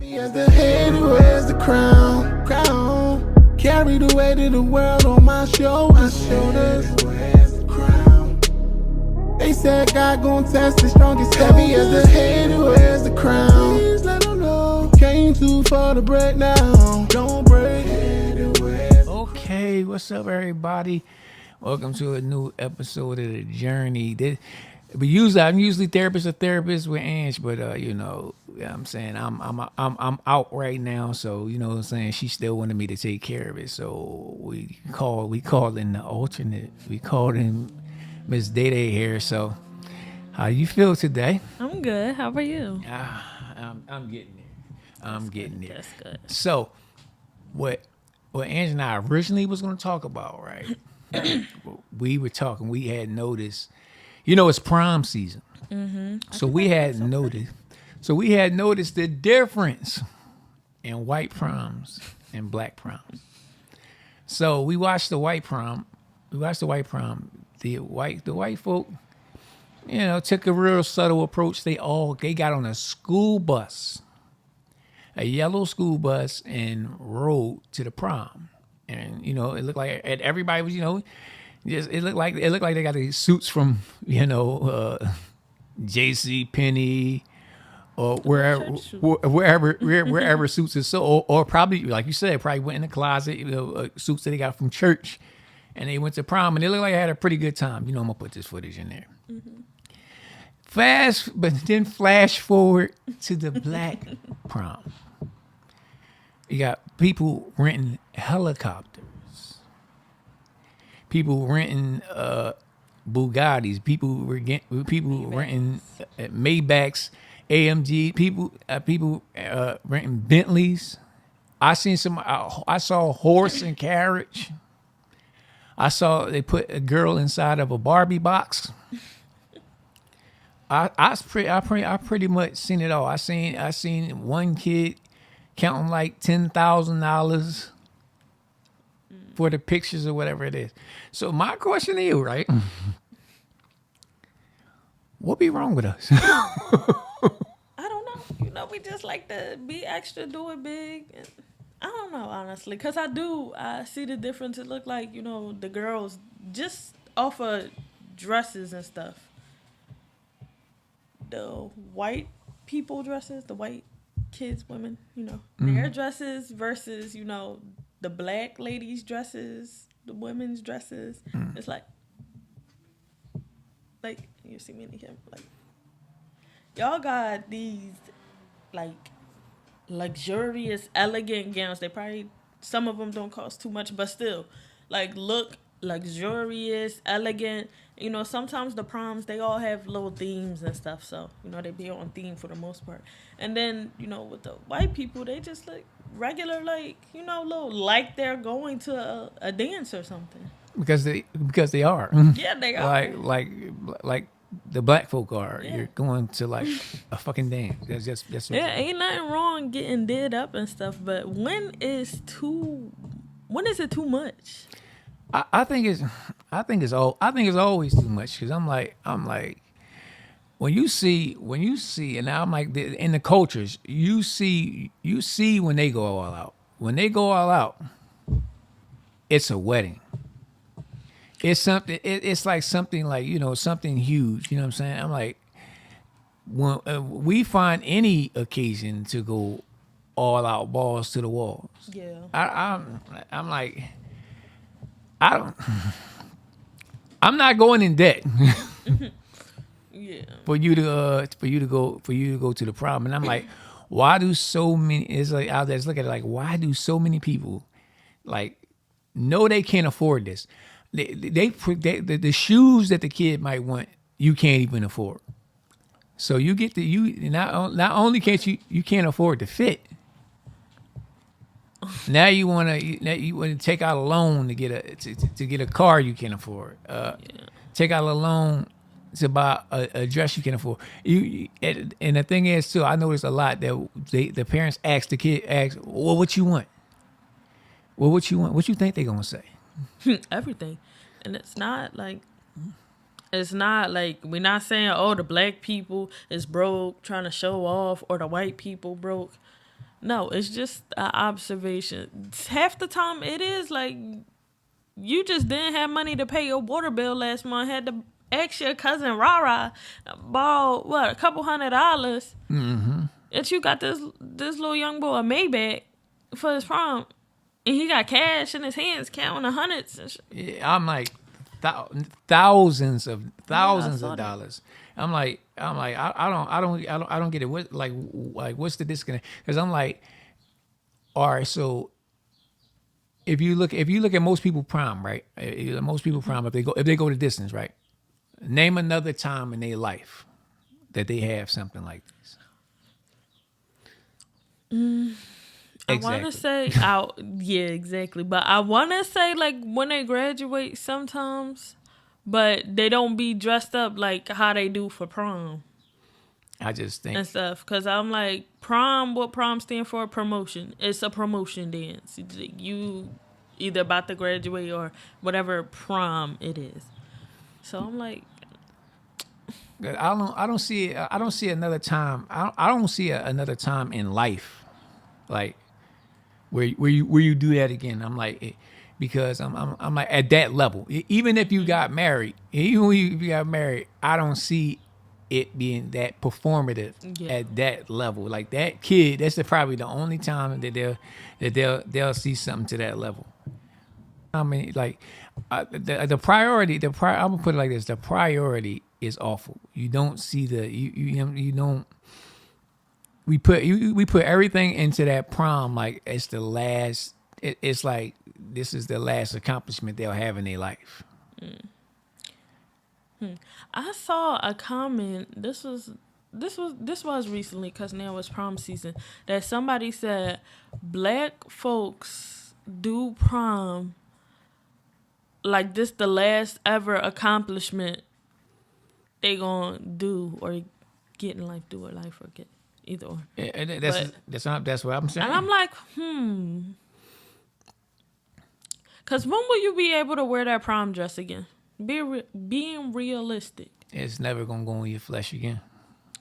As the head who wears the crown, carry the weight of the world on my shoulders. They said God gon' test the strongest. Heavy as the head who wears the crown. Please let them know. Came too far to break now. Don't break. Okay, what's up, everybody? Welcome to a new episode of The Journey. I'm usually therapist with Ange, but you know what I'm saying, I'm out right now, so you know what I'm saying, she still wanted me to take care of it. So we called in the alternate. We called in Miss Day Day here. So how you feel today? I'm good. How are you? I'm getting there. I'm getting there. That's good. So what Ange and I originally was going to talk about, right? We were talking. We had noticed, you know, it's prom season, so we had noticed. So we had noticed the difference in white proms and black proms. So we watched the white prom. The white folk, you know, took a real subtle approach. They got on a school bus, a yellow school bus, and rode to the prom. And you know, it looked like everybody was, you know, it looked like they got these suits from, you know, J.C. Penney or wherever suits is so, or probably, like you said, probably went in the closet, you know, suits that they got from church, and they went to prom, and it looked like they had a pretty good time. You know, I'm gonna put this footage in there. Flash forward to the black prom. You got people renting helicopters, people renting Bugattis, people renting Maybachs, AMG, people renting Bentleys. I saw a horse and carriage. I saw they put a girl inside of a Barbie box. I pretty much seen it all. I seen one kid counting like $10,000 for the pictures or whatever it is. So my question to you, right? What be wrong with us? I don't know. You know, we just like to be extra, do it big. And I don't know, honestly, because I see the difference. It look like, you know, the girls just off of dresses and stuff. The white people dresses, the white kids, women, you know, their dresses versus, you know, the black ladies' dresses, the women's dresses. It's like you see me in here, like y'all got these like luxurious, elegant gowns. They probably, some of them don't cost too much, but still, like, look luxurious, elegant. You know, sometimes the proms, they all have little themes and stuff, so you know they be on theme for the most part. And then, you know, with the white people, they just look regular, like, you know, little, like they're going to a dance or something. because they are. Yeah, they are. Like the black folk are. Yeah. You're going to like a fucking dance. That's what Yeah, ain't nothing wrong getting did up and stuff, but when is it too much? I think it's always too much, because I'm like when you see, and I'm like, in the cultures, you see when they go all out. When they go all out, it's a wedding. It's something. It's like something, like, you know, something huge. You know what I'm saying? I'm like, when we find any occasion to go all out, balls to the walls. Yeah. I'm like, I'm not going in debt Yeah. for you to go to the prom. And I'm like, why do so many? It's like, I'll just look at it like, why do so many people like know they can't afford this? The shoes that the kid might want, you can't even afford. So you get not only can't afford to fit. Now you want to take out a loan to get a car you can't afford. Take out a loan to buy a dress you can afford. And the thing is too, I noticed a lot that the parents ask the kid, well, what you want? Well, what you want? What you think they gonna say? Everything. And it's not like we're not saying, oh, the black people is broke trying to show off, or the white people broke. No, it's just an observation. Half the time it is like you just didn't have money to pay your water bill last month. Had to ask your cousin Rara borrow a couple $100. Mm-hmm. And you got this little young boy a Maybach for his prom, and he got cash in his hands counting the hundreds and shit. Yeah, I'm like thousands of saw that. dollars. I don't get it. What what's the disconnect? Because I'm like, all right, so if you look at most people prom, right? Most people prom if they go the distance, right? Name another time in their life that they have something like this. I want to say out, yeah, exactly. But I want to say like when they graduate sometimes, but they don't be dressed up like how they do for prom I just think and stuff. Cause I'm like prom. What prom stand for? Promotion. It's a promotion dance. You either about to graduate or whatever prom it is. So I'm like, I don't see another time. I don't see another time in life like where you do that again. I'm like, because I'm like at that level. Even if you got married, I don't see it being that performative at that level. Like that kid, probably the only time that they'll see something to that level. I mean, like the priority. I'm gonna put it like this: the priority is awful. You don't see you don't. We put everything into that prom like it's the last. It's like this is the last accomplishment they'll have in their life. I saw a comment. This was recently because now it's prom season. That somebody said black folks do prom like this the last ever accomplishment they gonna do or get in life, do or life or get either or. That's what I'm saying. And I'm like, because when will you be able to wear that prom dress again? Being realistic. It's never gonna go in your flesh again.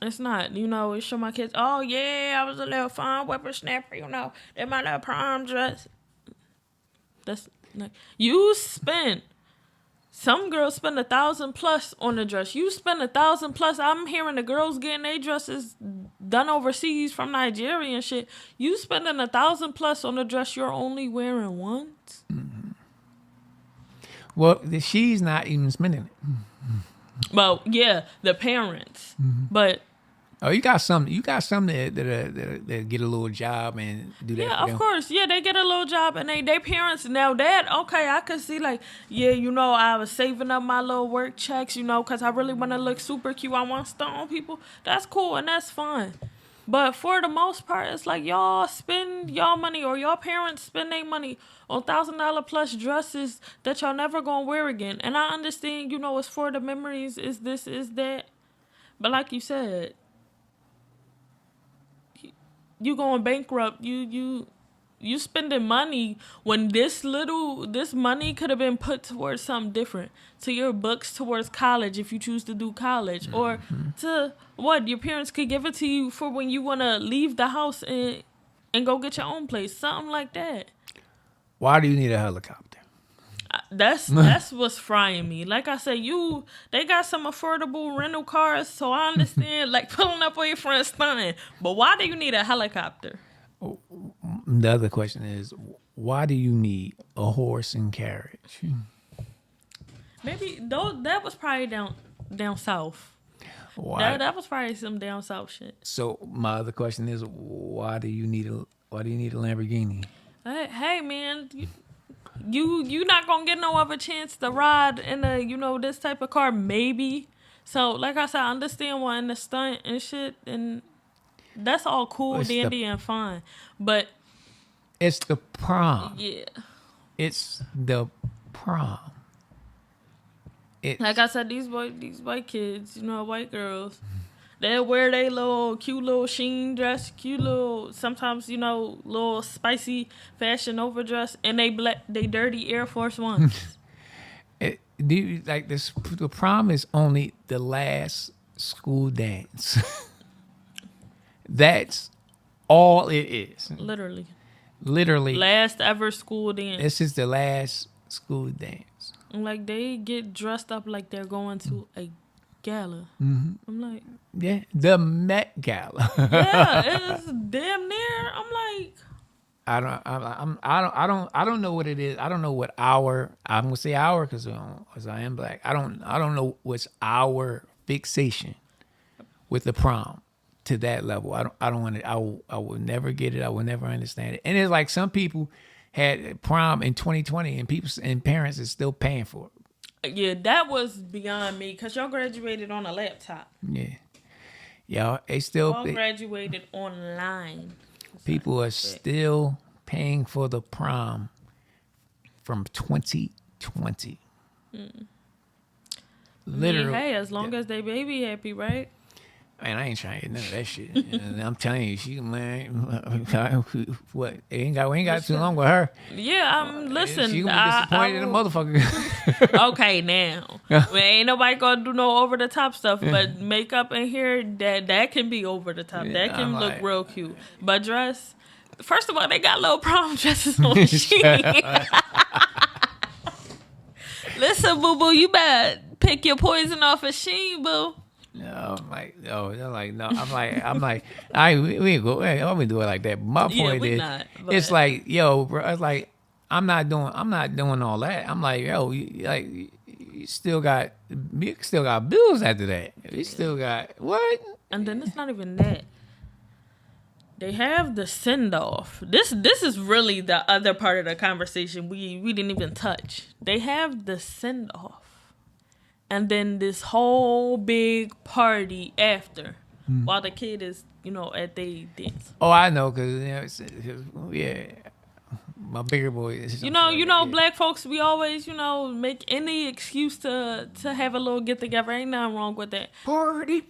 It's not, it show my kids, oh yeah, I was a little fun whippersnapper, in my little prom dress. That's like, some girls spend $1,000+ on a dress. You spend $1,000+. I'm hearing the girls getting their dresses done overseas from Nigeria and shit. You spending $1,000+ on a dress you're only wearing once. Mm-hmm. Well, she's not even spending it. Well, yeah, the parents, but. Oh, you got some that get a little job and do that. Yeah, of course. Yeah, they get a little job and they parents now that okay, I could see like, yeah, I was saving up my little work checks, because I really want to look super cute. I want to stunt on people. That's cool and that's fine. But for the most part, it's like y'all spend y'all money or your parents spend their money on $1,000+ dresses that y'all never gonna wear again. And I understand, it's for the memories, is this, is that. But like you said, you going bankrupt. You spending money when this money could have been put towards something different. To your books, towards college if you choose to do college, or to what your parents could give it to you for when you want to leave the house and go get your own place, something like that. Why do you need a helicopter? That's what's frying me. Like I said, they got some affordable rental cars, so I understand like pulling up on your friend's stunning. But why do you need a helicopter? The other question is, why do you need a horse and carriage? Maybe that was probably down south. Why? That was probably some down south shit. So my other question is, why do you need a Lamborghini? Hey man. You not gonna get no other chance to ride in a this type of car, maybe. So like I said, I understand why in the stunt and shit, and that's all cool, dandy, and fine. But it's the prom. Yeah, it's the prom. Like I said, these white kids, white girls, they wear their cute little sheen dress, cute little, sometimes, little spicy fashion overdress, and they dirty Air Force Ones. Do you like this? The prom is only the last school dance. That's all it is. Literally. Literally, Last ever school dance. this is the last school dance. Like, they get dressed up like they're going to a gala. Mm-hmm. I'm like, Yeah, the Met Gala. yeah, it's damn near. I'm like, I don't know what it is. I don't know what I'm gonna say our because I am black. I don't know what's our fixation with the prom to that level. I don't want it. I will never get it. I will never understand it. And it's like some people had prom in 2020 and people and parents is still paying for it. yeah, that was beyond me because y'all graduated on a laptop. Yeah. Y'all, they still Y'all graduated online. people are still paying for the prom from 2020. Literally. I mean, hey, as long as they baby happy, right? Man, I ain't trying to get none of that shit. And I'm telling you, she man, what? We ain't got too long with her. Yeah, listen. She gonna be disappointed in a motherfucker. Okay, now. Well, ain't nobody gonna do no over the top stuff, but makeup in here, that can be over the top. Yeah, that can I'm look like- real cute. But dress, first of all, they got little prom dresses on Shein. Listen, boo boo, you better pick your poison off of Shein, boo. No, I'm like, no, they're like, no. I'm like, we ain't go. I wouldn't do it like that. But my Yeah, point we is, not, but- it's like, yo, bro. It's like, I'm not doing all that. I'm like, yo, you still got bills after that. You still got what? And then it's not even that. They have the send off. This is really the other part of the conversation we didn't even touch. They have the send off. And then this whole big party after while the kid is, at the dance. Oh, I know, cause yeah, my bigger boy is. You know, black folks, we always, make any excuse to have a little get together. Ain't nothing wrong with that. party.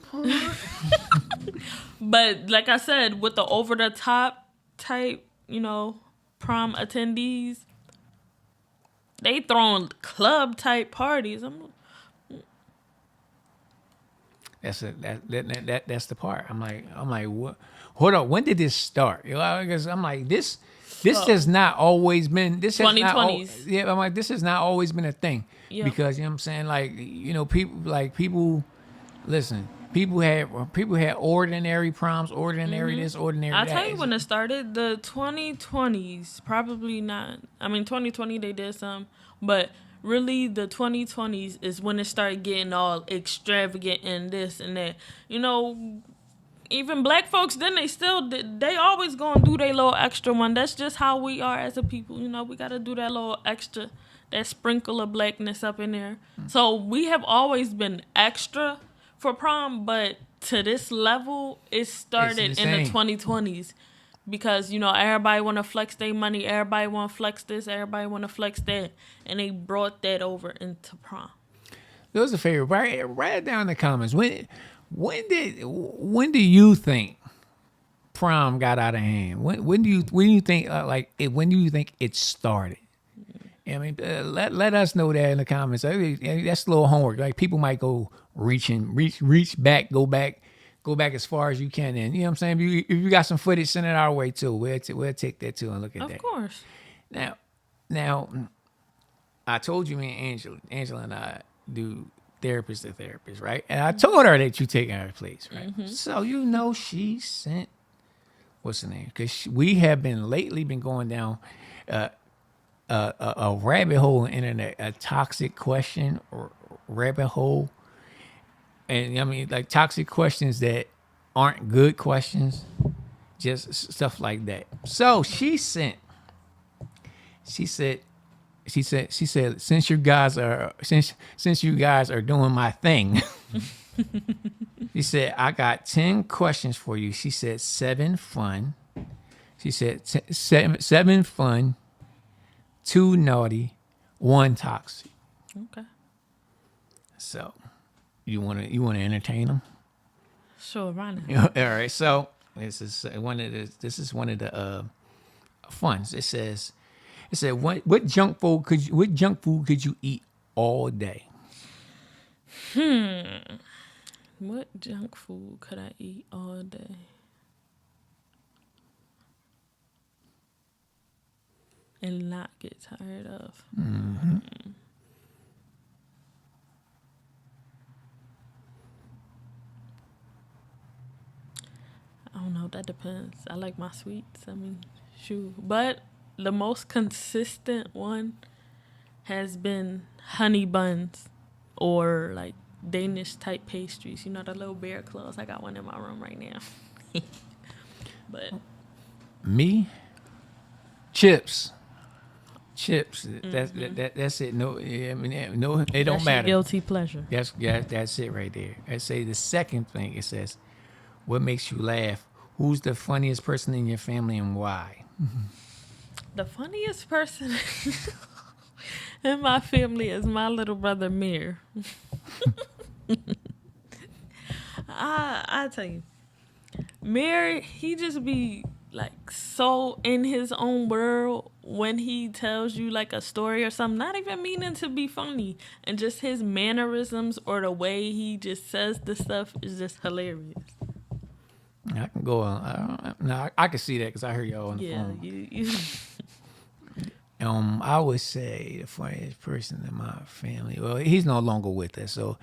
But like I said, with the over the top type, prom attendees, they throwing club type parties. That's that's the part. I'm like, what? Hold on. When did this start? Because I'm like, this has not always been. This has not. 2020s. Yeah, I'm like, this has not always been a thing. Yeah. Because you know what I'm saying, like, people. Listen, people had ordinary proms, ordinary this, ordinary I'll that. tell you when it started. The 2020s, probably not. I mean, 2020 they did some, but really the 2020s is when it started getting all extravagant and this and that. Even black folks, then they always gonna do their little extra one. That's just how we are as a people. We gotta do that little extra, that sprinkle of blackness up in there. So we have always been extra for prom, but to this level, it started in the insane. 2020s. Because, everybody want to flex their money. Everybody want to flex this. Everybody want to flex that. And they brought that over into prom. Those are favorite. Write it down in the comments. When do you think prom got out of hand? When do you think when do you think it started? I mean, let us know that in the comments. That's a little homework. Like, people might go reach back, go back as far as you can. And you know what I'm saying? If you got some footage, send it our way too. We'll take that too and look at that. Of course. Now, I told you, me and Angela and I do therapist to therapist, right? And I told her that you taking her place, right? Mm-hmm. So she sent what's the name? Because we have lately been going down a rabbit hole in the internet, a toxic question or rabbit hole. And I mean, like, toxic questions that aren't good questions, just stuff like that. So she said, since you guys are doing my thing, she said, I got 10 questions for you. She said 7 fun. She said 7 fun, 2 naughty, 1 toxic. Okay. So you want to entertain them? Sure, right now. All right. So this is one of the funs. It said what junk food could you eat all day? What junk food could I eat all day? and not get tired of. I don't know. That depends. I like my sweets. I mean, shoot. But the most consistent one has been honey buns or like Danish type pastries. You know, the little bear claws. I got one in my room right now. But Me, chips. That's it. No, I mean, no, it don't that's your matter. guilty pleasure. That's it right there. I say the second thing. It says, "What makes you laugh? Who's the funniest person in your family and why?" The funniest person in my family is my little brother Mir. I tell you, Mir, he just be like so in his own world when he tells you like a story or something, not even meaning to be funny, and just his mannerisms or the way he just says the stuff is just hilarious. I can go on. I can see that because I heard y'all on the Yeah, phone. you I would say the funniest person in my family. Well, he's no longer with us, so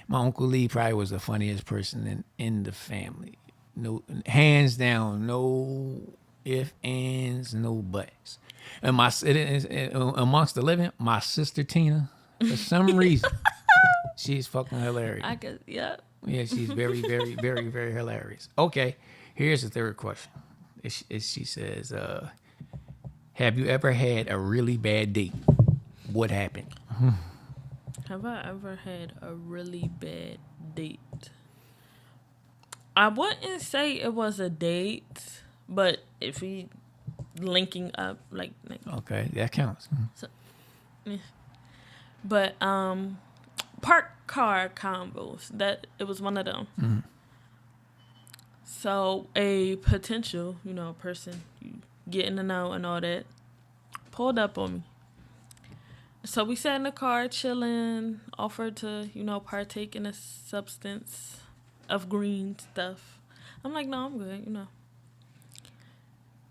my Uncle Lee probably was the funniest person in the family. No, hands down, no if, ands, no buts. And amongst the living, my sister Tina, for some reason, she's fucking hilarious. I could, yeah. Yeah, she's very, very, very, very hilarious. Okay, here's the third question. She says, have you ever had a really bad date? What happened? Have I ever had a really bad date? I wouldn't say it was a date, but if we linking up like Okay, that counts. but park car combos, that it was one of them. So a potential, person you getting to know and all that pulled up on me. So we sat in the car chilling, offered to, partake in a substance of green stuff. I'm like, no, I'm good,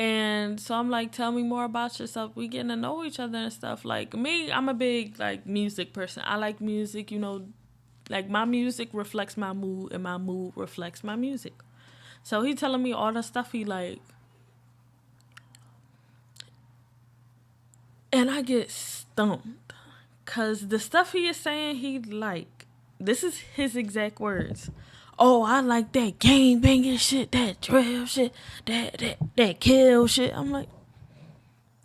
And so I'm like, tell me more about yourself. We getting to know each other and stuff. Like me, I'm a big like music person. I like music, like my music reflects my mood and my mood reflects my music. So he telling me all the stuff he like. And I get stumped. Cause the stuff he is saying he like, this is his exact words. Oh, I like that gang banging shit, that drill shit, that kill shit. I'm like,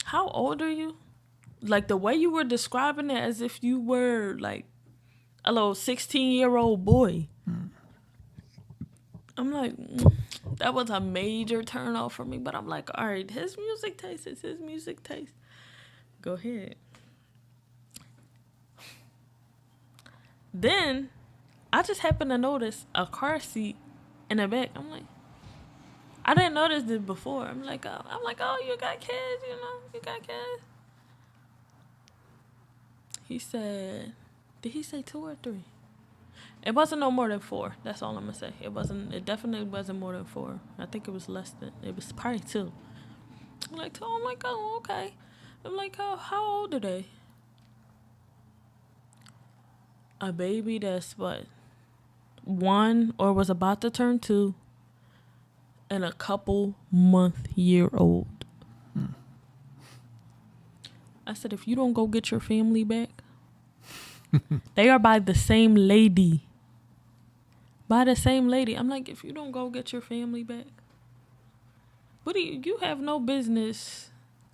how old are you? Like the way you were describing it as if you were like a little 16-year-old boy. I'm like, that was a major turn off for me. But I'm like, all right, his music taste is his music taste. Go ahead. Then I just happened to notice a car seat in the back. I'm like, I didn't notice this before. I'm like, oh, you got kids, you got kids. He said, did he say 2 or 3? It wasn't no more than 4. That's all I'm gonna say. It definitely wasn't more than 4. I think it was it was probably 2. I'm like, 2. I'm like, oh, okay. I'm like, how old are they? A baby that's what? 1 or was about to turn 2 and a year old. I said, if you don't go get your family back, they are by the same lady. By the same lady. I'm like, if you don't go get your family back, but you have no business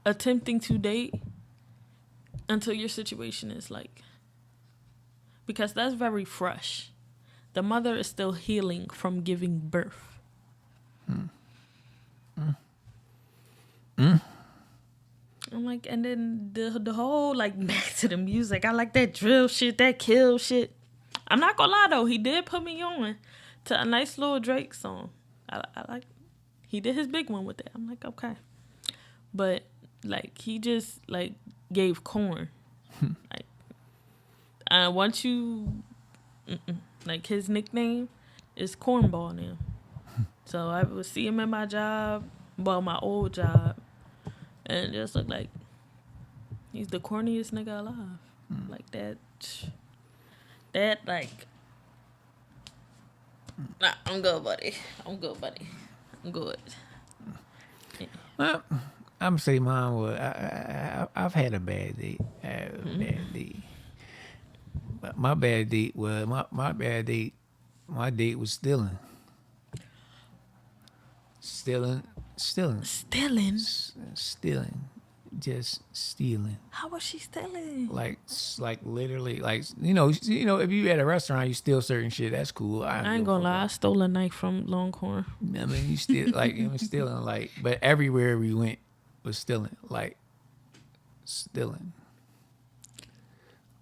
attempting to date until your situation is like, because that's very fresh. The mother is still healing from giving birth. I'm like, and then the whole, like, back to the music. I like that drill shit, that kill shit. I'm not gonna lie, though. He did put me on to a nice little Drake song. I like, he did his big one with that. I'm like, okay. But, like, he just, like, gave corn. Like, once you... Like, his nickname is Cornball now. So I would see him in my job, my old job, and just look like, He's the corniest nigga alive. Like that. That like. Nah, I'm good, buddy. I'm good, buddy. I'm good. Well, I'm gonna say mine was I've had a bad date. I had a bad date. But my bad date was my bad date. My date was stealing, stealing, stealing, Stealing? stealing, just stealing. How was she stealing? Like literally, like if you at a restaurant, you steal certain shit. That's cool. I ain't gonna lie. I stole a knife from Longhorn. I mean, you still like it was stealing, like, but everywhere we went was stealing, like stealing,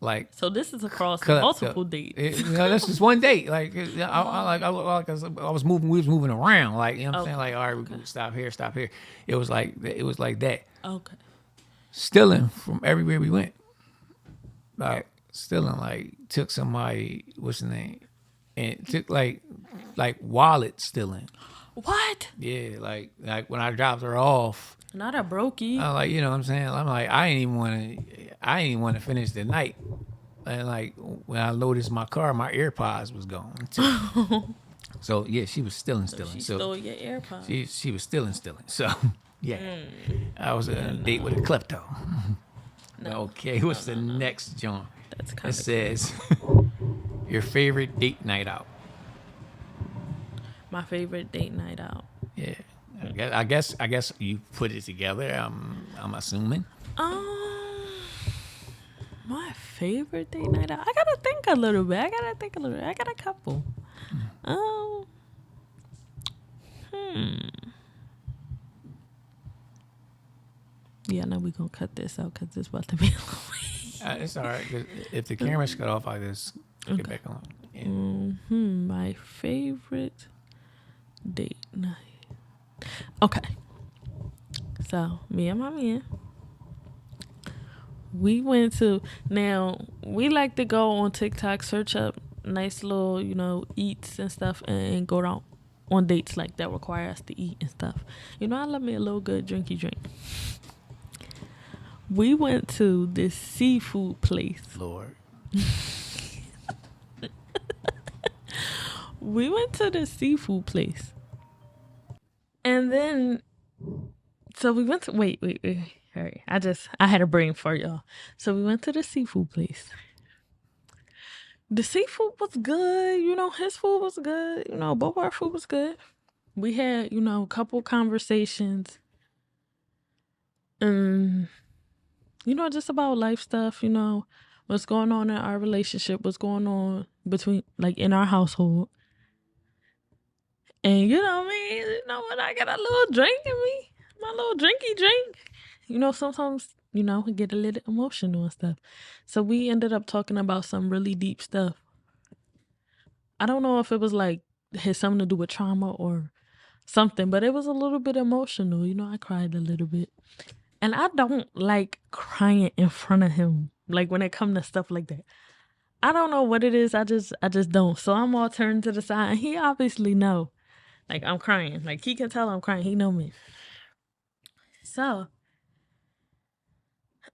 like. So this is across cut- multiple cut- dates. That's just one date. Like I was moving, we was moving around. Like I'm saying, like all right, we can stop here, stop here. It was like that. Okay. Stealing from everywhere we went. Like stealing, like took somebody, what's the name, and took like wallet stealing. What? Yeah, like when I dropped her off, Not a brokey. I'm like, you know what I'm saying? I'm like, I ain't even want to finish the night. And like when I loaded my car, my AirPods was gone too. So yeah, she was stealing. She So stole your AirPods. she was stealing. So yeah, I was on a date with a klepto. Okay, what's the next, John? That's It kind of. says your favorite date night out. My favorite date night out. Yeah, I guess you put it together. I'm assuming. My favorite date night out. I gotta think a little bit. I got a couple. Yeah, now we gonna cut this out because it's about to be long. It's all right. 'Cause if the camera's cut off, I just get back on. Yeah. My favorite date night. Okay. So me and my man, we went to. Now we like to go on TikTok, search up nice little eats and stuff, and go out on dates like that require us to eat and stuff. I love me a little good drinky drink. We went to this seafood place. Lord. We went to the seafood place. And then, so we went to, wait. Hurry. I had a brain for y'all. So we went to the seafood place. The seafood was good. His food was good. Both our food was good. We had, a couple conversations. Just about life stuff, what's going on in our relationship, what's going on between, like, in our household. And when I got a little drink in me, my little drinky drink, sometimes, we get a little emotional and stuff. So we ended up talking about some really deep stuff. I don't know if it was like, had something to do with trauma or something, but it was a little bit emotional. I cried a little bit. And I don't like crying in front of him, like when it comes to stuff like that. I don't know what it is. I just don't. So I'm all turned to the side, and he obviously know, like I'm crying. Like he can tell I'm crying. He know me. So,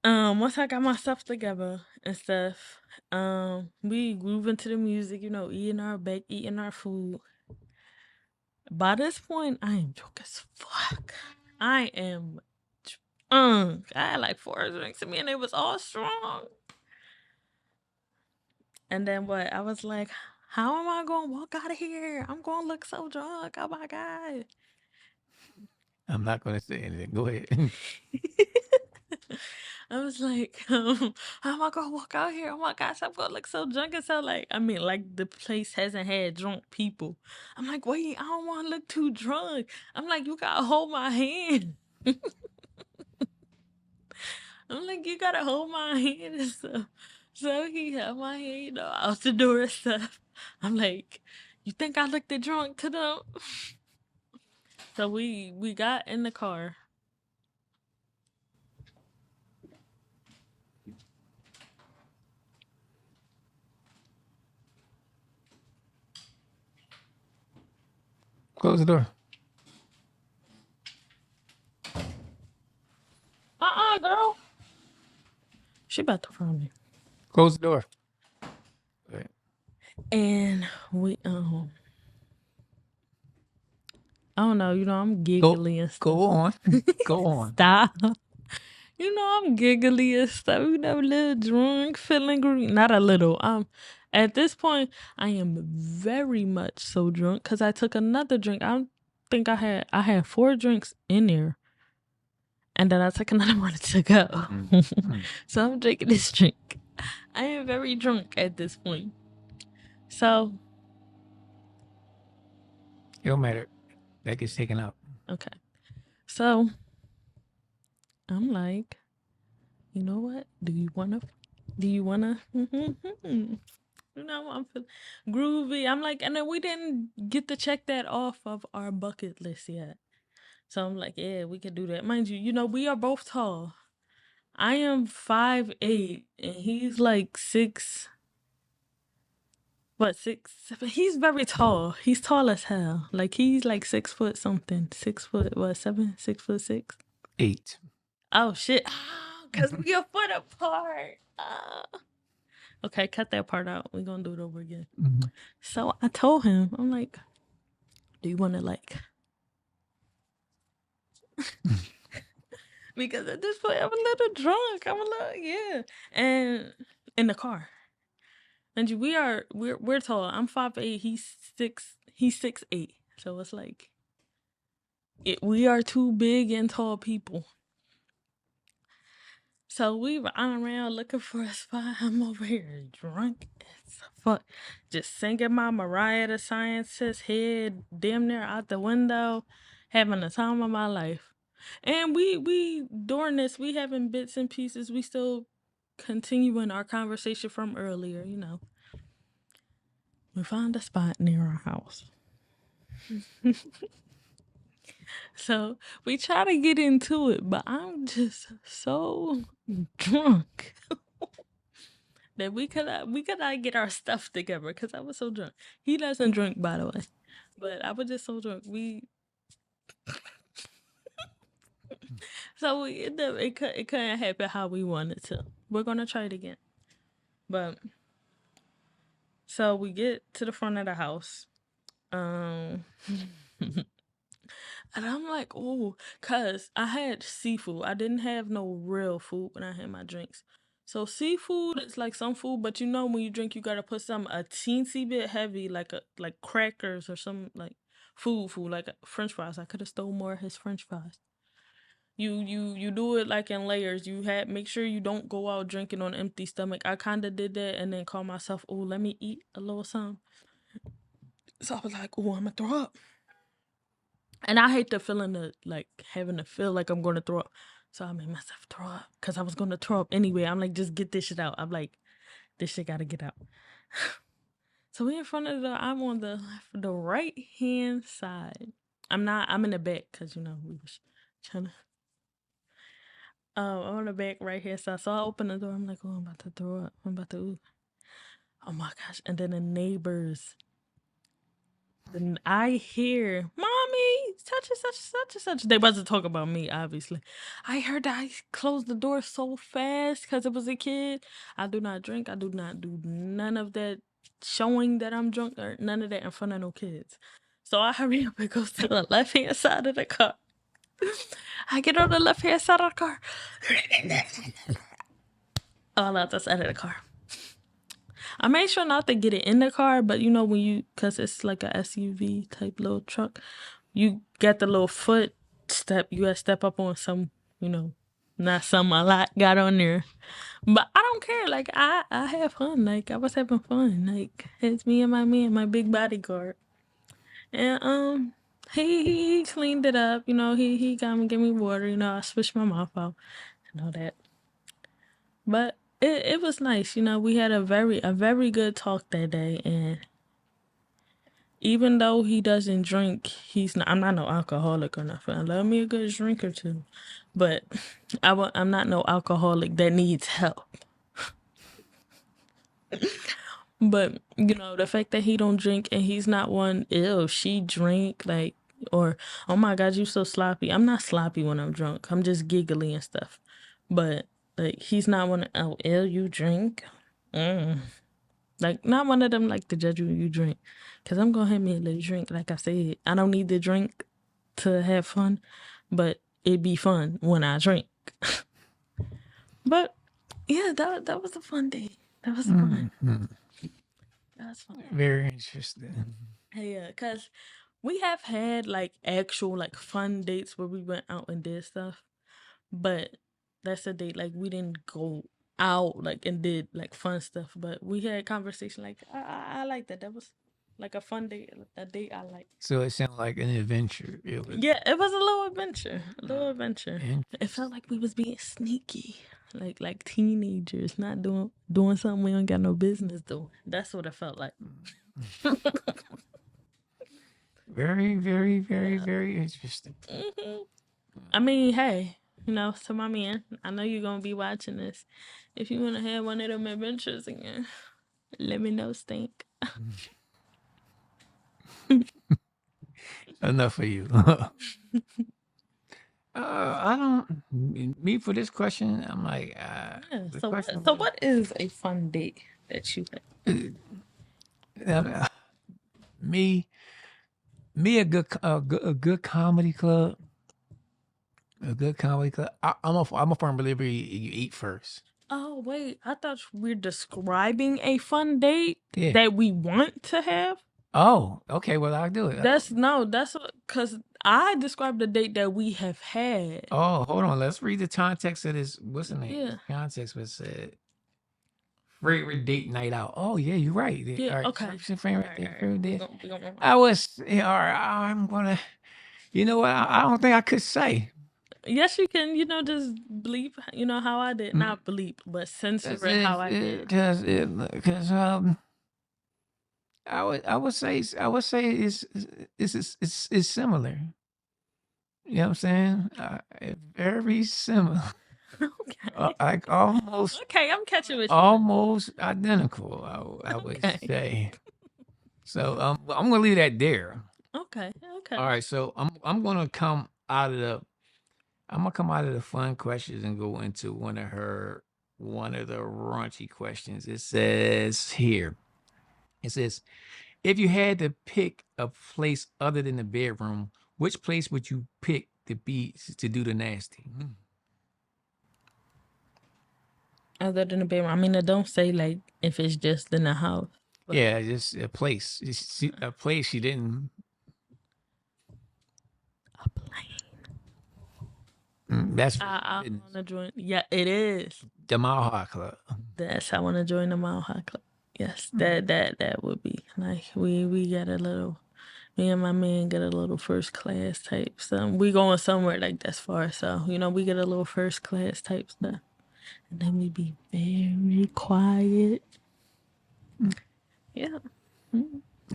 once I got my stuff together and stuff, we groove into the music. Eating our food. By this point, I am drunk as fuck. I am. I had like 4 drinks in me and it was all strong. And then what? I was like, how am I going to walk out of here? I'm going to look so drunk. Oh my God. I'm not going to say anything. Go ahead. I was like, how am I going to walk out here? Oh my gosh, I'm going to look so drunk and so like the place hasn't had drunk people. I'm like, wait, I don't want to look too drunk. I'm like, you got to hold my hand. I'm like, you gotta hold my hand and stuff. So he held my hand, out the door and stuff. I'm like, you think I looked drunk to them? So we got in the car. Close the door. Girl. She about to find me. Close the door. Right. And we I don't know, I'm Go, giggly and stuff. go on. Go on. Stop. I'm giggly and stuff. A little drunk, feeling groovy. Not a little. At this point, I am very much so drunk because I took another drink. I think I had 4 drinks in there, and then I took another one to go. So I'm drinking this drink. I am very drunk at this point. So It don't matter. That gets taken out. okay. So I'm like, you know what? Do you wanna? I'm feeling groovy. I'm like, and then we didn't get to check that off of our bucket list yet. So I'm like, yeah, we could do that. Mind you, we are both tall. I am 5'8", and he's like 6. What 6? He's very tall. He's tall as hell. Like he's like 6 foot something. 6 foot what? 7? 6'6". 8. Oh shit! Cause we a foot apart. Okay, cut that part out. We're gonna do it over again. So I told him, I'm like, do you want to like? Because at this point, I'm a little drunk. I'm a little, yeah. And in the car. And we're tall. I'm 5'8". He's 6. He's 6'8". So it's like, we are two big and tall people. So we riding around looking for a spot. I'm over here drunk as fuck. Just singing my Mariah the Scientist, head damn near out the window, having the time of my life. And we during this, we having bits and pieces. We still continuing our conversation from earlier, We found a spot near our house. So we try to get into it, but I'm just so drunk that we could not get our stuff together because I was so drunk. He doesn't drink, by the way, but I was just so drunk. So we ended up, it couldn't happen how we wanted to. We're gonna try it again, but so we get to the front of the house, and I'm like, oh, cause I had seafood. I didn't have no real food when I had my drinks. So seafood is like some food, but when you drink, you gotta put some a teensy bit heavy, like crackers or some like food, like French fries. I could have stole more of his French fries. You do it like in layers. Make sure you don't go out drinking on empty stomach. I kind of did that and then called myself, oh, let me eat a little something. So I was like, oh, I'm gonna throw up. And I hate the feeling of like having to feel like I'm going to throw up. So I made myself throw up because I was going to throw up anyway. I'm like, just get this shit out. I'm like, this shit got to get out. So we in front of I'm on the right hand side. I'm in the back because, we was trying to. I'm on the back right hand side. So I open the door. I'm like, oh, I'm about to throw up. I'm about to, ooh. Oh my gosh. And then the neighbors. Then I hear, mommy, such and such, such and such. They wasn't talking about me, obviously. I heard that I closed the door so fast because it was a kid. I do not drink. I do not do none of that showing that I'm drunk or none of that in front of no kids. So I hurry up and go to the left-hand side of the car. I get on the left-hand side of the car. All out the side of the car. I made sure not to get it in the car, but because it's like a SUV type little truck, you get the little foot step. You gotta step up on some, not some a lot got on there. But I don't care. Like, I have fun. Like, I was having fun. Like, it's me and my man, my big bodyguard. And, he cleaned it up. He got me, give me water. I switched my mouth out and all that. But it was nice. We had a very good talk that day. And even though he doesn't drink, I'm not no alcoholic or nothing. I love me a good drink or two. But I'm not no alcoholic that needs help. But, the fact that he don't drink and he's not one, ew, she drink, like, or, oh my God, you so sloppy. I'm not sloppy when I'm drunk. I'm just giggly and stuff. But Like he's not one of you drink. Like not one of them like to judge you when you drink. Cause I'm gonna have me a little drink. Like I said, I don't need to drink to have fun, but it be fun when I drink. But yeah, that was a fun day. That was fun. That was fun. Very interesting. Yeah, cause we have had like actual like fun dates where we went out and did stuff, but that's a date like we didn't go out like and did like fun stuff, but we had conversation like I like that. That was like a fun date, a date I like. So it sounded like an adventure. Yeah, it was a little adventure, a little adventure. It Interesting. felt like we was being sneaky, like teenagers, not doing something we don't got no business doing. That's what it felt like. Very, very, very, very interesting. I mean, hey, you know, to my man, I know you're gonna be watching this. If you wanna have one of them adventures again, let me know, Stink. Enough for you. I don't. Me for this question, I'm like, Yeah. the So, question. so what is a fun date that you had? Me, a good comedy club. A good comedy club. I'm a firm believer you eat first. Oh wait, I thought we're describing a fun date Yeah. that we want to have. Oh, okay. Well, I'll do it. That's because I described the date that we have had. Oh, hold on. Let's read the context of this. What's the name? Yeah. Context was said. Favorite date night out. Oh yeah, you're right. Yeah, All right. okay. Favorite Alright, date. alright. Favorite We date. gonna- I was. Yeah, all right. I'm gonna. You know what? I don't think I could say. Yes, you can. You know, just bleep. You know how I did, not bleep, but censor it how I did. Because I would say it's similar. You know what I'm saying? Very similar. Okay. Like almost Okay, I'm catching with you. almost identical. I would Okay. say. So I'm gonna leave that there. Okay. Okay. All right. So I'm gonna come out of the fun questions and go into one of the raunchy questions. It says here. It says, if you had to pick a place other than the bedroom, which place would you pick to do the nasty? Other than the bedroom, I mean, it don't say like if it's just in the house. But Yeah, just a place. A place you didn't. a plane. That's I want to join. Yeah, it is. the Mile Club. That's I want to join the Mile High Club. Yes, that would be like we got a little. Me and my man get a little first class type stuff. We going somewhere like that's far, so you know we get a little first class type stuff, and then we be very quiet. Yeah.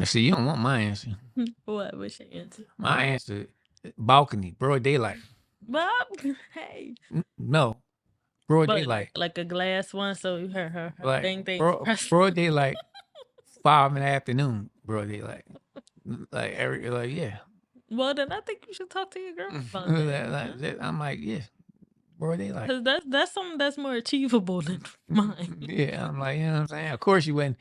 See, you don't want my answer. What? What's your answer? My answer, balcony, broad daylight. Bob, hey. No, broad But daylight. like a glass one, so her Like thing. broad daylight, 5 in the afternoon. Broad daylight. Like yeah. Well, then I think you should talk to your girl about that. I'm like, yeah, broad daylight. Cause that's something that's more achievable than mine. Yeah, I'm like, you know what I'm saying? Of course you wouldn't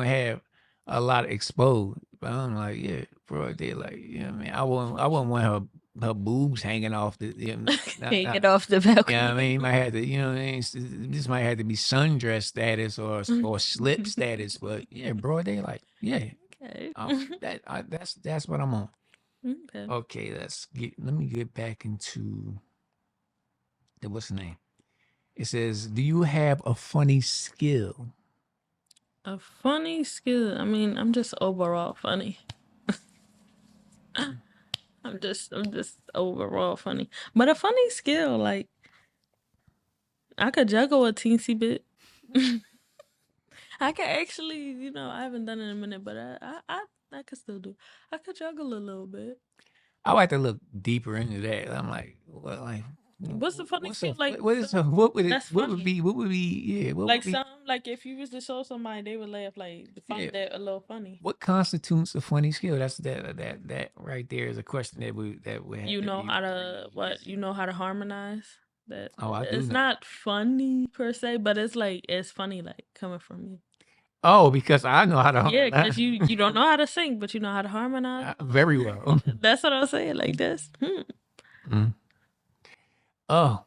have a lot of exposed. But I'm like, yeah, broad daylight. You know what I mean? I wouldn't want her boobs hanging off the Take it off the balcony. Yeah, I mean, you might have to, you know what I mean? This might have to be sundress status or slip status, but yeah, broad daylight. Yeah. Okay. That's what I'm on. Okay. Okay, let me get back into what's the name? It says, do you have a funny skill? A funny skill. I mean, I'm just overall funny. I'm just overall funny. But a funny skill, like I could juggle a teensy bit. I can actually, you know, I haven't done it in a minute, but I could still do. I could juggle a little bit. I like to look deeper into that. I'm like, what, like, What's the funny skill? Like what would funny. be Like some like if you was to show somebody, they would laugh like find that a little funny. What constitutes a funny skill? That's that right there is a question that we have. You know how to what? You know how to harmonize? That Oh, I do it's know. not funny per se, but it's funny like coming from you. Oh, because I know how to. Yeah, because you don't know how to sing, but you know how to harmonize. Very well. That's what I'm saying. Like this. Mm. Oh,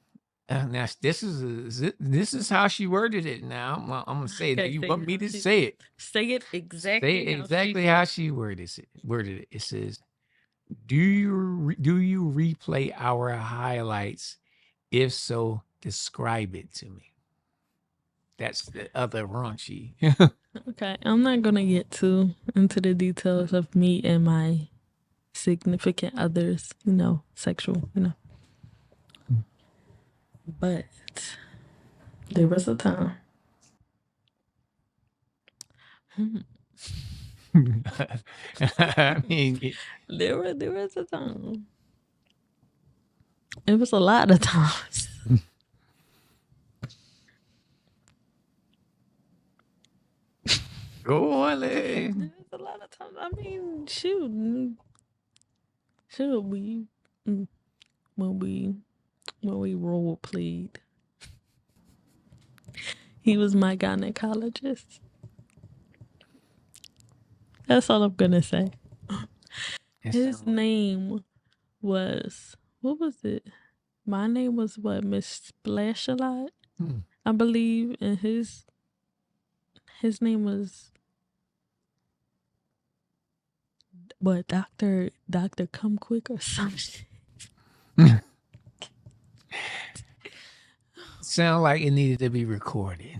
now this is how she worded it. Now I'm gonna say that. Okay, You say want it me how to she say it? say it Say exactly it how she exactly how she worded it. Worded it. It says, do you replay our highlights? If so, describe it to me." That's the other raunchy. Okay, I'm not gonna get too into the details of me and my significant others, sexual, But there was a time. I mean, There was a time. It was a lot of times. go on. There was a lot of times. I mean, shoot, we when we role played. He was my gynecologist. That's all I'm gonna say. His name was what was it? My name was what, Miss Splash a lot, I believe, and his name was what, Doctor Come Quick or some shit. Sound like it needed to be recorded.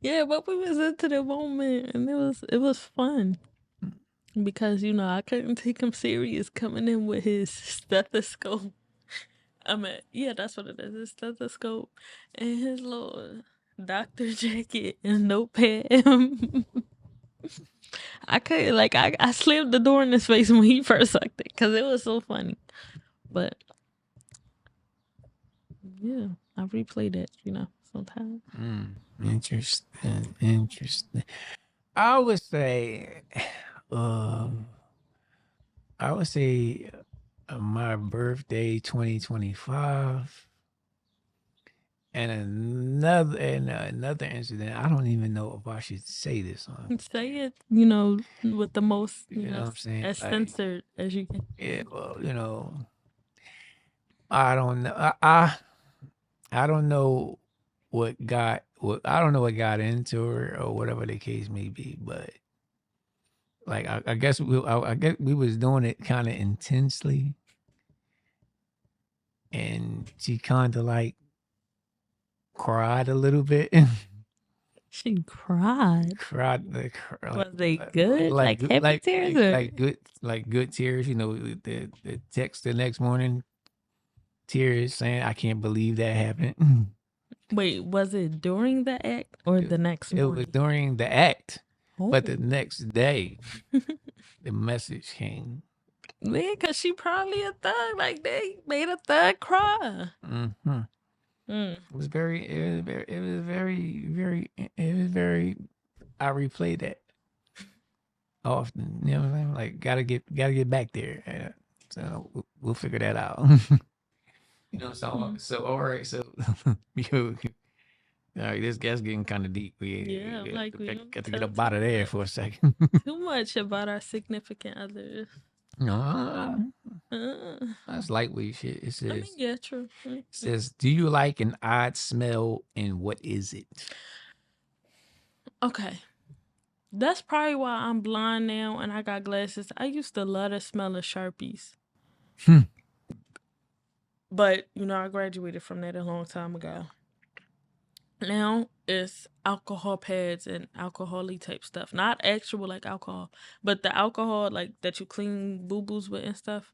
Yeah, but we was into the moment, and it was fun because I couldn't take him serious coming in with his stethoscope. Yeah, that's what it is. His stethoscope and his little doctor jacket and notepad. I couldn't I slammed the door in his face when he first sucked it because it was so funny. But yeah, I replay that, sometimes. Interesting. I would say, um, I would say my birthday 2025 and another incident. I don't even know if I should say this on. Say it, with the most, You know what I'm saying? as Like, censored as you can. yeah, well, I don't know. I don't know I don't know what got into her or whatever the case may be, but like I guess I guess we was doing it kind of intensely, and she kind of like cried a little bit. She cried. cried Was they good? Like happy tears or? like good tears. The text the next morning, tears saying, "I can't believe that happened." Wait, was it during the act or the next It was morning? during the act, but the Oh. next day, the message came. Yeah, because she probably a thug. Like, they made a thug cry. Mm-hmm. It was very, it was very. I replay that often. You know what I'm saying? Like, gotta get back there. So we'll figure that out. So all right. So you, all right. This guy's getting kind of deep. Yeah, We like we got don't to get tell up out too of there much, for a second. too much about our significant others. No, Uh, that's lightweight shit. It I mean, says, yeah, true. "Do you like an odd smell and what is it?" Okay. That's probably why I'm blind now and I got glasses. I used to love the smell of Sharpies. But, I graduated from that a long time ago. Now it's alcohol pads and alcohol-y type stuff. Not actual like alcohol, but the alcohol like that you clean boo-boos with and stuff.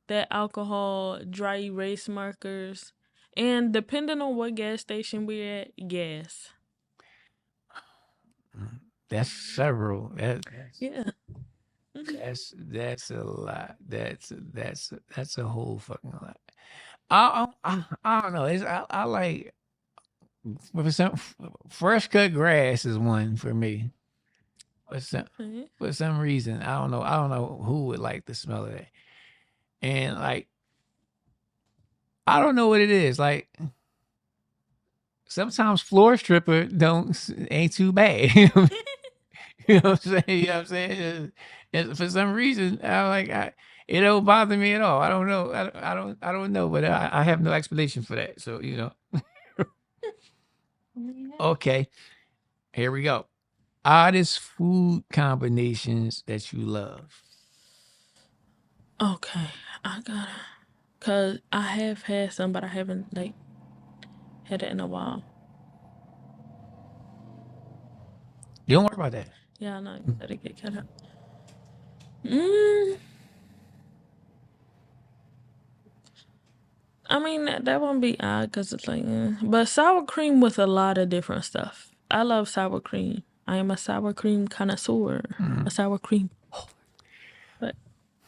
That alcohol, dry erase markers, and depending on what gas station we're at, gas. That's several. Yeah. That's a lot. That's a whole fucking lot. I don't know. I like for some fresh cut grass is one for me. For some reason I don't know who would like the smell of that. And like I don't know what it is. Like sometimes floor stripper ain't too bad. You know what I'm saying? You know what I'm saying? For some reason, it don't bother me at all. I don't know. I don't know, but I have no explanation for that. So okay, here we go. Oddest food combinations that you love. Okay, I gotta, cause I have had some, but I haven't like had it in a while. You don't worry about that. Yeah, I know. You gotta get cut up. Mm, I mean that won't be odd because it's like, but sour cream with a lot of different stuff. I love sour cream. I am a sour cream connoisseur. A sour cream, but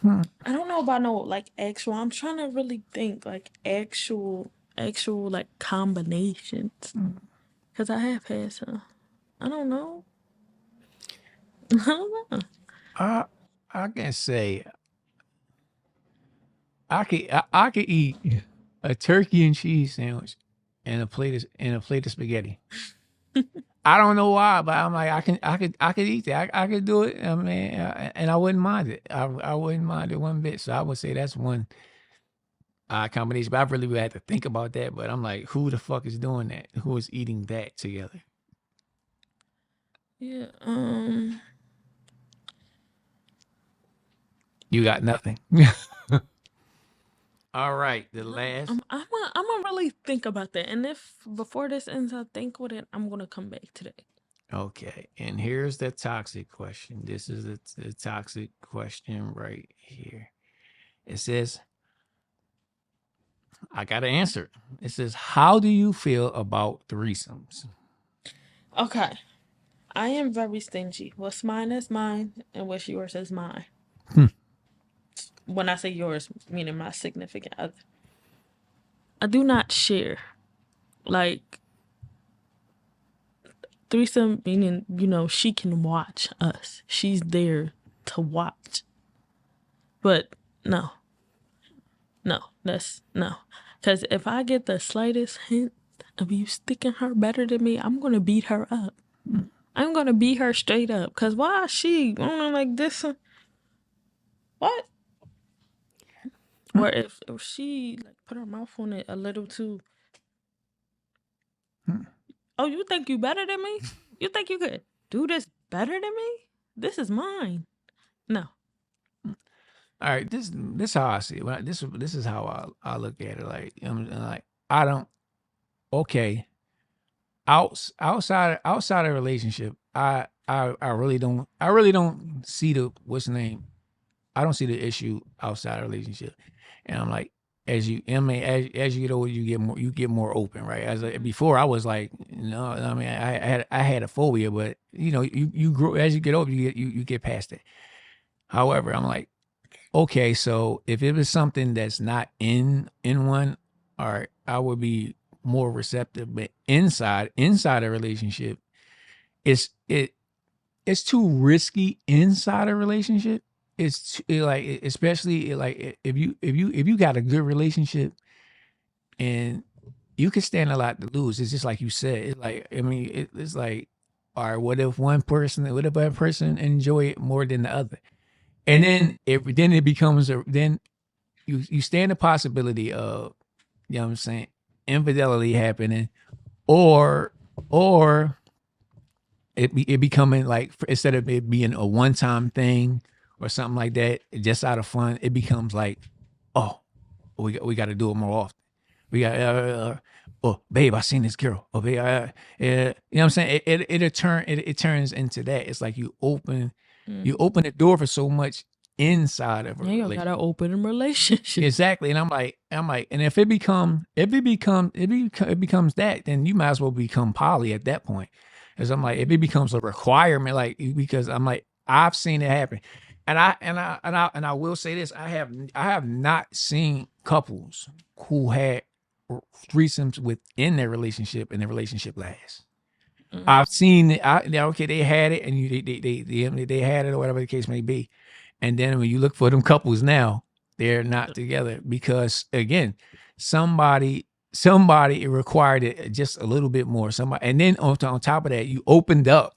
I don't know about no like actual. I'm trying to really think like actual like combinations because I have had some. I don't know. I don't know. I I can say I could eat a turkey and cheese sandwich and a plate of spaghetti. I don't know why, but I'm like I could eat that. I could do it. I mean, and I wouldn't mind it. I wouldn't mind it one bit. So I would say that's one combination. But I really would have to think about that. But I'm like, who the fuck is doing that? Who is eating that together? Yeah. You got nothing. All right, the last. I'm gonna really think about that, and if before this ends, I think with it, I'm gonna come back to that. Okay, and here's the toxic question. This is the toxic question right here. It says, I got to answer. It says, how do you feel about threesomes? Okay, I am very stingy. What's mine is mine, and what's yours is mine. When I say yours, meaning my significant other. I do not share. Like threesome, meaning she can watch us. She's there to watch. But no, no, that's no. Because if I get the slightest hint of you sticking her better than me, I'm going to beat her up. I'm going to beat her straight up. Because why is she like this? What? Or if she like put her mouth on it a little too. Oh, you think you better than me? You think you could do this better than me? This is mine. No. All right, this how I see it. This is how I look at it. Like like I don't. Okay, outside of relationship, I really don't see the what's the name. I don't see the issue outside of relationship, and I'm like, as you get older, you get more open, right? Before, I was like, no, I mean, I had a phobia, but you grow as you get older, you get past it. However, I'm like, okay, so if it was something that's not in one, all right, I would be more receptive. But inside a relationship, it's it it's too risky inside a relationship. Especially like if you got a good relationship and you could stand a lot to lose. It's just like you said. It's like I mean, it's like, all right, what if one person enjoy it more than the other? And then it becomes then you stand the possibility of, you know what I'm saying, infidelity happening, or or it becoming like, instead of it being a one time thing or something like that, just out of fun, it becomes like, oh, we got to do it more often. We got oh babe, I seen this girl. Oh babe, you know what I'm saying? It turns into that. It's like you open the door for so much inside of a Yeah, you relationship. got an open relationship. Exactly, and I'm like, and if it becomes that, then you might as well become poly at that point. Because I'm like, if it becomes a requirement, like, because I'm like, I've seen it happen, and I will say this, I have not seen couples who had threesomes within their relationship and the relationship lasts. I've seen it. Okay, they had it, and they had it, or whatever the case may be. And then when you look for them couples now, they're not together because, again, somebody required it just a little bit more. Somebody, and then on top of that, you opened up.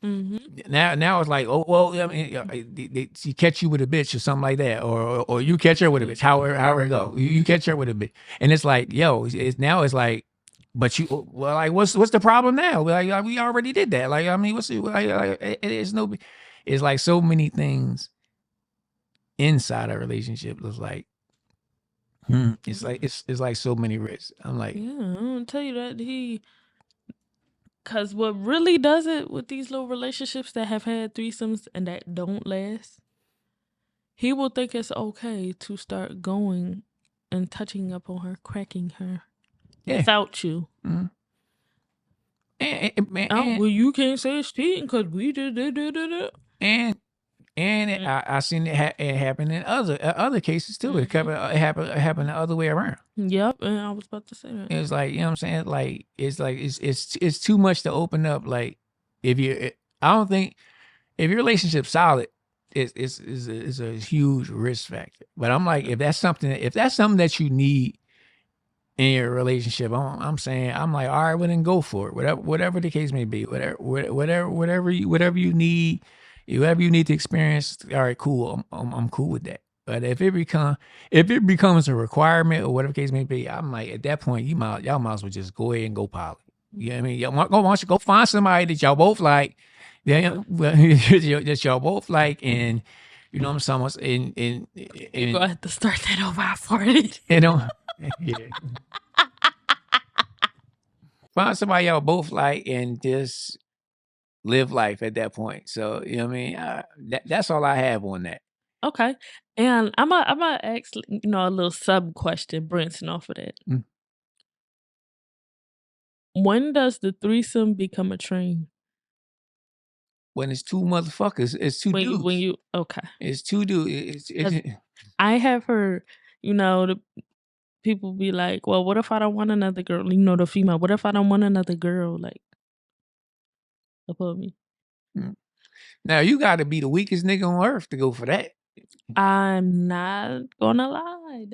Now it's like, oh well, I mean, she catch you with a bitch or something like that, or you catch her with a bitch. However it go, you catch her with a bitch, and it's like, yo, it's like, but you, well, like, what's the problem now? Like, we already did that. Like, I mean, what's it? Like, it's no, it's like so many things inside a relationship. It's like, it's like it's like so many risks. I'm like, Yeah, I'm gonna tell you that because what really does it with these little relationships that have had threesomes and that don't last, he will think it's okay to start going and touching up on her, cracking her, yeah. without you. Well, you can't say it's cheating because we did. And I seen it happen in other cases too. It happened the other way around. Yep, and I was about to say that. It's like, you know what I'm saying? Like it's too much to open up. Like I don't think if your relationship's solid, it's a huge risk factor. But I'm like, if that's something that you need in your relationship, I'm saying, I'm like, all right, well then go for it. Whatever the case may be, whatever you need, whatever you need to experience. All right, cool. I'm cool with that. But if it becomes a requirement or whatever the case may be, I'm like, at that point, y'all might as well just go ahead and go poly. You know what I mean? Why don't you go find somebody that y'all both like, that y'all both like, and you know what I'm saying? And You're gonna have to start that over. I farted. you know, yeah. Find somebody y'all both like and just live life at that point. So you know what I mean. That's all I have on that. Okay, and I'm gonna ask a little sub question, branching off of that. When does the threesome become a train? When it's two motherfuckers, it's two dudes. When you okay, it's two dudes. I have heard, the people be like, well, what if I don't want another girl? The female. What if I don't want another girl? Like, above me. Now you got to be the weakest nigga on earth to go for that. I'm not gonna lie.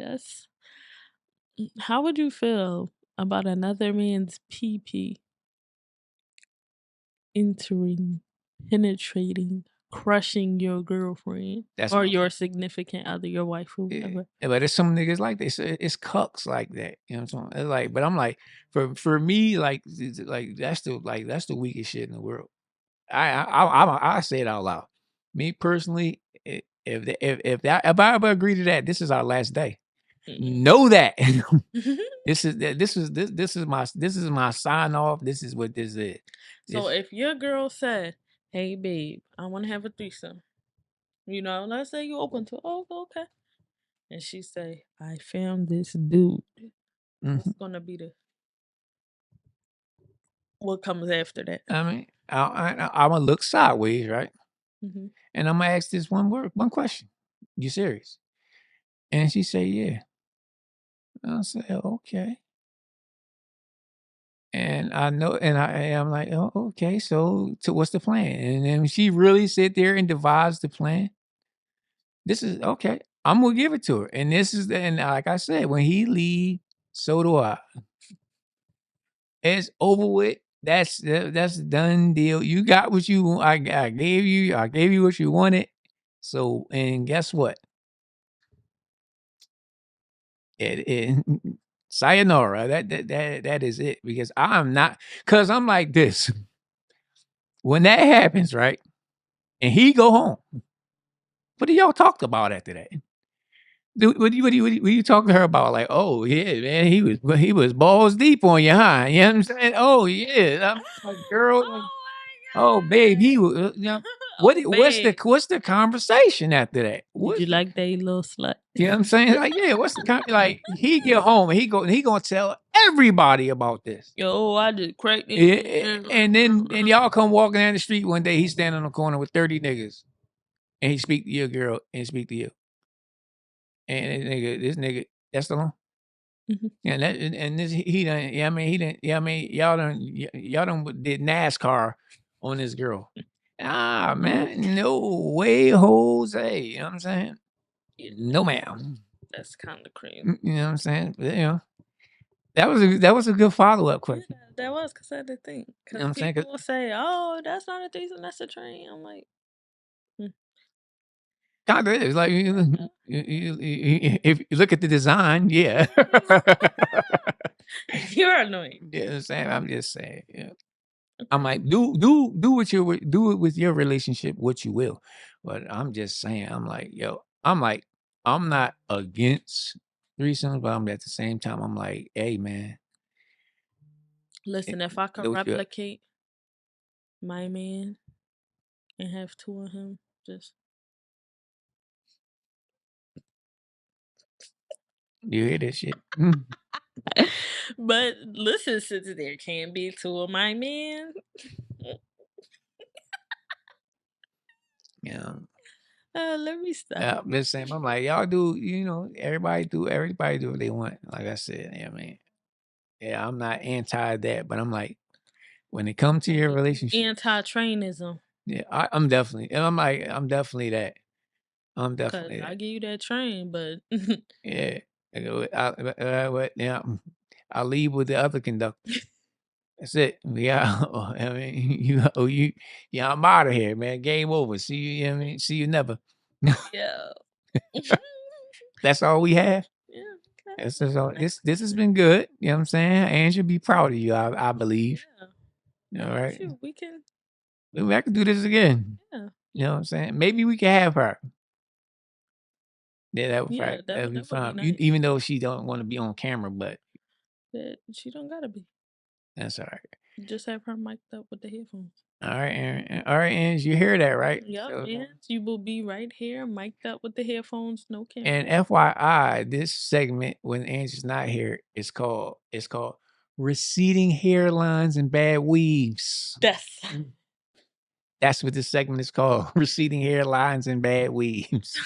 How would you feel about another man's pee entering, penetrating, crushing your girlfriend or your significant other, your wife, or whatever? Yeah, but there's some niggas like this. It's cucks like that. You know what I'm saying? It's like, but I'm like, for me, like that's the weakest shit in the world. I say it out loud. Me personally, if I ever agree to that, this is our last day. Know that. This is my sign off. This is what this is. So if your girl said, "Hey babe, I want to have a threesome," let's say you open to, oh, okay, and she say, "I found this dude," what's gonna be what comes after that? I mean, I'm gonna look sideways, right? And I'm gonna ask this one question. You serious? And she say, yeah. I'll say, okay. And I know, and I'm like, oh, okay. So what's the plan? And then she really sit there and devise the plan. This is okay. I'm gonna give it to her. And and like I said, when he leave, so do I. It's over with. That's a done deal. You got what you want. I gave you what you wanted. So, and guess what? Sayonara. That is it. Because I'm like this. When that happens, right? And he go home. What do y'all talk about after that? What do you talk to her about? Like, oh yeah, man, he was balls deep on you, huh? You know what I'm saying? Oh yeah, I'm like, girl. Oh babe, he was. What's the conversation after that? Did you like that little slut? You know what I'm saying? Like, yeah, what's the like? He get home and he gonna tell everybody about this. Yo, I just cracked it. And then y'all come walking down the street one day. He's standing on the corner with 30 niggas, and he speak to your girl and speak to you. And this nigga, that's the one. Yeah, he done. Yeah, I mean, he didn't. Yeah, I mean, y'all done did NASCAR on this girl. Man, no way, Jose. You know what I'm saying? No, ma'am. That's kind of crazy. You know what I'm saying? But, you know, that was a good follow-up question. Yeah, that was because I had to think. You know Because what I'm saying? 'Cause- people will say, "Oh, that's not a threesome, that's a train." I'm like, Kind of is like if you look at the design, yeah. "You're annoying." You know what I'm saying? I'm just saying. Yeah. I'm Okay. like, do it with your relationship what you will, but I'm just saying. I'm like, yo, I'm not against threesomes, but I'm at the same time, I'm like, hey man, Listen, if I could don't you? replicate my man and have two of him, just You hear this shit? but listen, since there can be two of my men, Yeah. let me stop. I'm just saying. I'm like, y'all do. You know, everybody do what they want. Like I said, yeah, man. Yeah, I'm not anti that, but I'm like, when it comes to your relationship, Anti-trainism, yeah, I'm definitely, and I'm definitely that. I'm cause definitely I that. give you that train, but Yeah. Yeah, I'll leave with the other conductor. That's it. Yeah. I mean, yeah, I'm out of here, man. Game over. See you, you know what I mean? See you never. yeah, That's all we have. yeah. Okay. This is all, this has been good. You know what I'm saying? And should be proud of you, I believe. Yeah. All right. Shoot, we can. Maybe I can do this again. Yeah. You know what I'm saying? Maybe we can have her. Yeah, that would Yeah, that'd be that would be fine. nice. Even though she don't want to be on camera, but That she don't gotta be. that's all right. Just have her mic'd up with the headphones. All right, Aaron. All right, Ange, you hear that, right? Yep, So, and you will be right here, mic'd up with the headphones, no camera. and FYI, this segment when Ange is not here is called receding hairlines and bad weaves. That's what this segment is called. Receding hairlines and bad weaves.